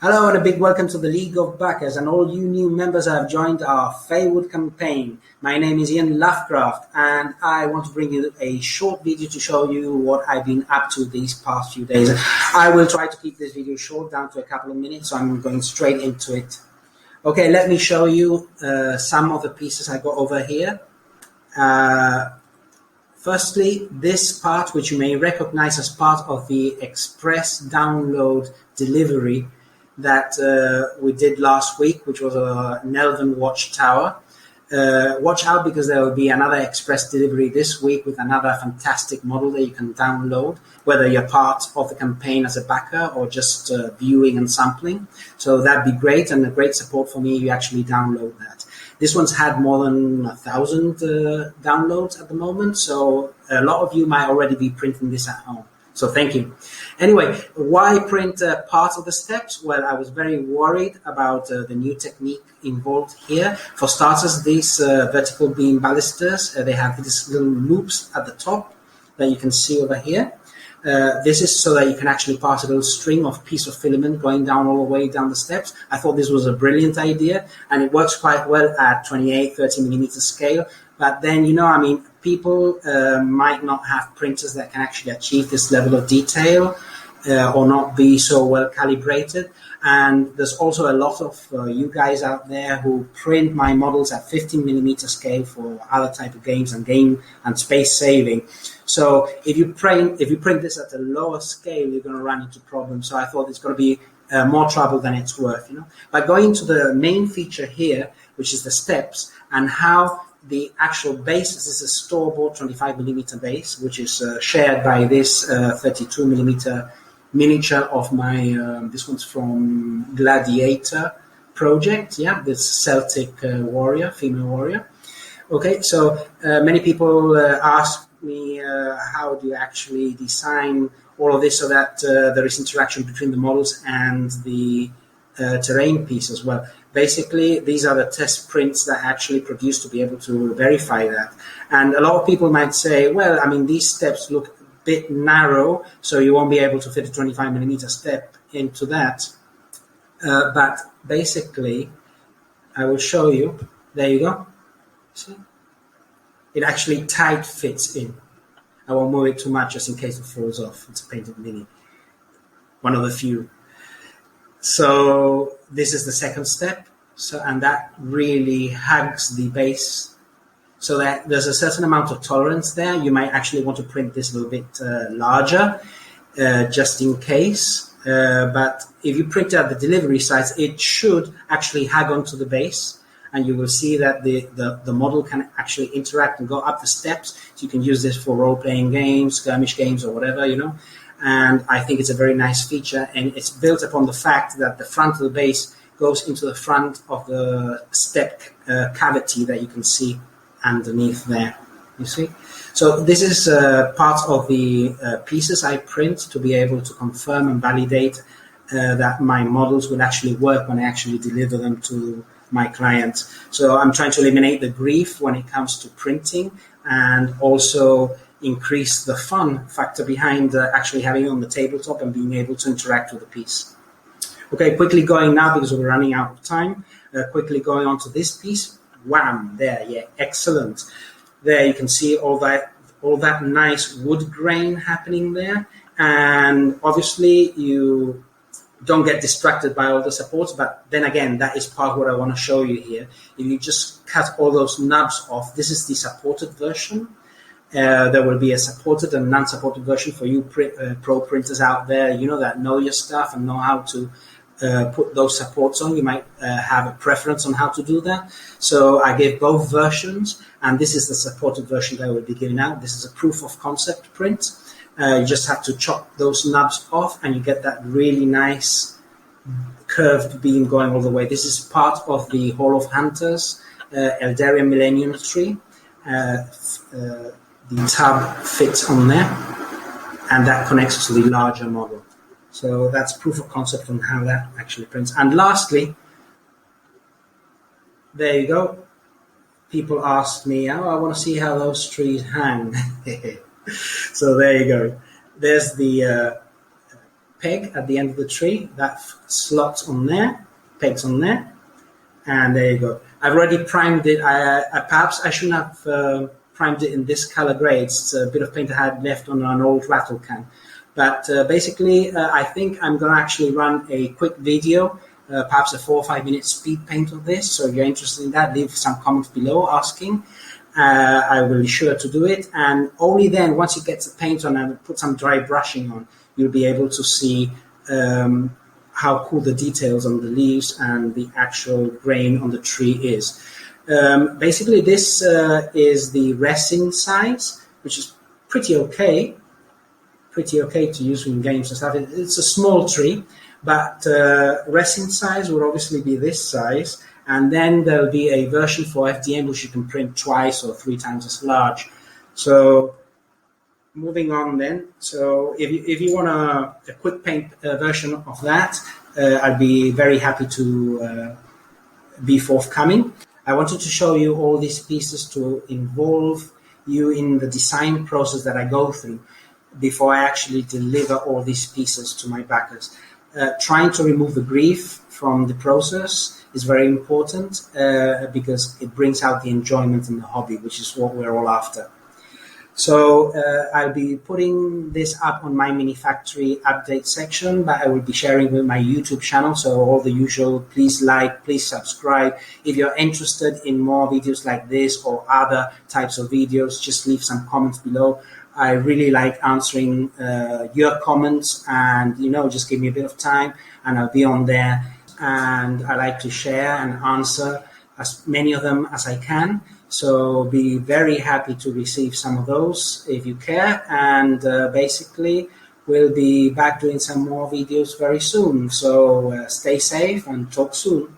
Hello and a big welcome to the League of Backers and all you new members who have joined our Feywood campaign. My name is Ian Lovecraft and I want to bring you a short video to show you what I've been up to these past few days. I will try to keep this video short, down to a couple of minutes, so I'm going straight into it. Okay, let me show you some of the pieces I got over here. Firstly, this part, which you may recognize as part of the express download delivery that we did last week, which was a Nelven Watchtower. Watch out, because there will be another express delivery this week with another fantastic model that you can download, whether you're part of the campaign as a backer or just viewing and sampling. So that'd be great, and a great support for me if you actually download that. This one's had more than 1,000 downloads at the moment, so a lot of you might already be printing this at home. So thank you. Anyway, why print part of the steps? Well, I was very worried about the new technique involved here. For starters, these vertical beam balusters, they have these little loops at the top that you can see over here. This is so that you can actually pass a little string of piece of filament going down all the way down the steps. I thought this was a brilliant idea, and it works quite well at 28, 30 millimeter scale. But then, people might not have printers that can actually achieve this level of detail or not be so well calibrated. And there's also a lot of you guys out there who print my models at 15 millimeter scale for other type of games and game and space saving. So if you print this at a lower scale, you're going to run into problems. So I thought it's going to be more trouble than it's worth. By going to the main feature here, which is the steps, and how the actual base, this is a store-bought 25 millimeter base, which is shared by this 32 millimeter miniature of my, this one's from Gladiator project, this Celtic warrior, female warrior. Okay, so many people ask me how do you actually design all of this so that there is interaction between the models and the terrain piece as well. Basically, these are the test prints that I actually produced to be able to verify that. And a lot of people might say, well, these steps look a bit narrow, so you won't be able to fit a 25 millimeter step into that. But basically, I will show you. There you go. See? It actually tight fits in. I won't move it too much just in case it falls off. It's a painted mini. One of the few. So this is the second step, and that really hugs the base, so that there's a certain amount of tolerance there. You might actually want to print this a little bit larger, just in case. But if you print at the delivery size, it should actually hug onto the base, and you will see that the model can actually interact and go up the steps. So you can use this for role-playing games, skirmish games, or whatever, And I think it's a very nice feature, and it's built upon the fact that the front of the base goes into the front of the step cavity that you can see underneath there, you see? So this is part of the pieces I print to be able to confirm and validate that my models will actually work when I actually deliver them to my client. So I'm trying to eliminate the grief when it comes to printing, and also increase the fun factor behind actually having it on the tabletop and being able to interact with the piece. Okay, quickly going now, because we're running out of time, quickly going on to this piece. Wham, there, yeah, excellent. There you can see all that nice wood grain happening there, and obviously you don't get distracted by all the supports, but then again, that is part of what I want to show you here. If you just cut all those nubs off, this is the supported version. There will be a supported and non-supported version for you pro printers out there, that know your stuff and know how to put those supports on. You might have a preference on how to do that. So I gave both versions, and this is the supported version that I will be giving out. This is a proof of concept print. You just have to chop those nubs off, and you get that really nice curved beam going all the way. This is part of the Hall of Hunters Eldarian Millennium Tree. The tab fits on there, and that connects to the larger model. So that's proof of concept on how that actually prints. And lastly, there you go. People ask me, I want to see how those trees hang. So there you go. There's the peg at the end of the tree that slots on there, pegs on there, and there you go. I've already primed it. Perhaps I shouldn't have primed it in this color grade. It's a bit of paint I had left on an old rattle can. But basically, I think I'm going to actually run a quick video, perhaps a 4 or 5 minute speed paint of this. So if you're interested in that, leave some comments below asking. I will be sure to do it. And only then, once you get the paint on and put some dry brushing on, you'll be able to see how cool the details on the leaves and the actual grain on the tree is. Basically, this is the resin size, which is pretty okay to use in games and stuff. It's a small tree, but resin size will obviously be this size, and then there'll be a version for FDM which you can print twice or 3 times as large. So moving on then, so if you want a quick paint version of that, I'd be very happy to be forthcoming. I wanted to show you all these pieces to involve you in the design process that I go through before I actually deliver all these pieces to my backers. Trying to remove the grief from the process is very important because it brings out the enjoyment in the hobby, which is what we're all after. So I'll be putting this up on my Mini Factory update section, but I will be sharing with my YouTube channel. So all the usual, please like, please subscribe. If you're interested in more videos like this or other types of videos, just leave some comments below. I really like answering your comments, and just give me a bit of time and I'll be on there. And I like to share and answer as many of them as I can. So be very happy to receive some of those if you care. And basically, we'll be back doing some more videos very soon. So stay safe and talk soon.